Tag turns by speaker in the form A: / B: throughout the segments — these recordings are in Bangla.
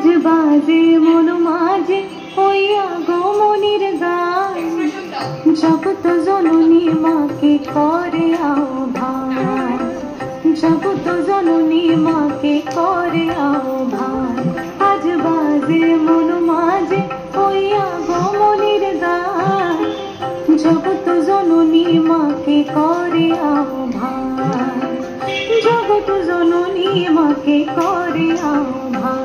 A: আজ বাজে মন মাঝে হইয়া গমনির গান, জগৎ জননী মাকে করে আহ্বান, জগৎ জননী মাকে করে আহ্বান। আজ বাজে মন মাঝে হইয়া গমনির গান, জগৎ জননী মাকে করে আহ্বান, জগৎ জননী মাকে করে আহ্বান।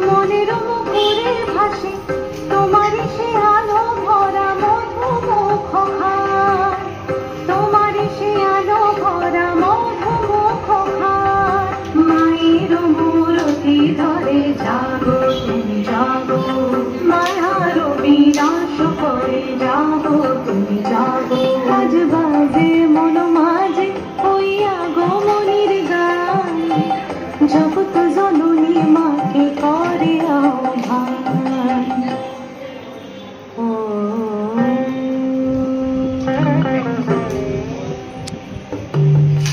A: মনের মুখরে ভাসে তোমারই সে আলো ভরা মধুমুখ খান, তোমারই সে আলো ভরা মধুমুখ খান। মায়ের মূরতি ধরে জাগো তুমি জাগো, মায়ার বিনাশ করে জাগো তুমি জাগো। আজ বাজে মন মাঝে হইয়া গমনির গান, জগৎ জননী মাকে করে আহ্বান।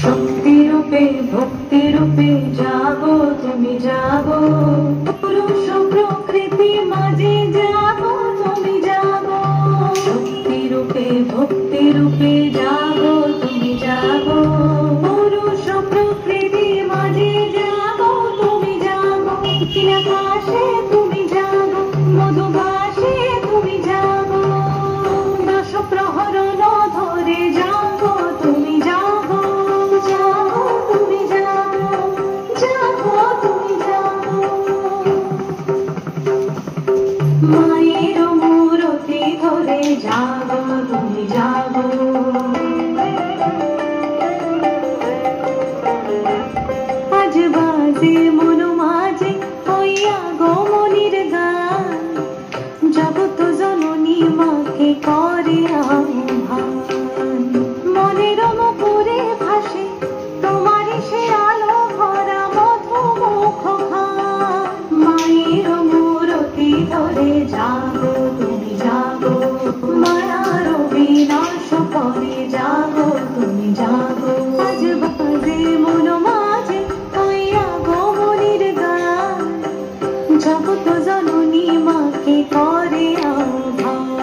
A: শক্তি রূপে ভক্তি রূপে জাগো তুমি জাগো, পুরুষ প্রকৃতি মাঝে জাগো তুমি জাগো। শক্তি রূপে ভক্তি রূপে জাগো তুমি জাগো, পুরুষ প্রকৃতি মাঝে জাগো তুমি জাগো। আকাশে তুমি জাগো, মধুবাসে তুমি জাগো, দশ প্রহরণ ধরে জাগো তুমি জাগো, জাগো তুমি জাগো, জাগো তুমি জাগো। মায়ের মূরতি ধরে জাগো তুমি জাগো। আজ বাজে মন মাঝে হইয়া গমনির গান, জগৎ জননী মাকে করে আহ্বান। মনের মুখরে ভাসে তোমারই সে আলো ভরা মধুমুখ খান, মায়ের মূরতি ধরে জাগো তুমি জাগো, মায়ার বিনাশ করে জাগো তুমি জাগো। আজ বাজে মন মাঝে হইয়া গমনির গান, জগৎ জননী মাকে করে আহ্বান।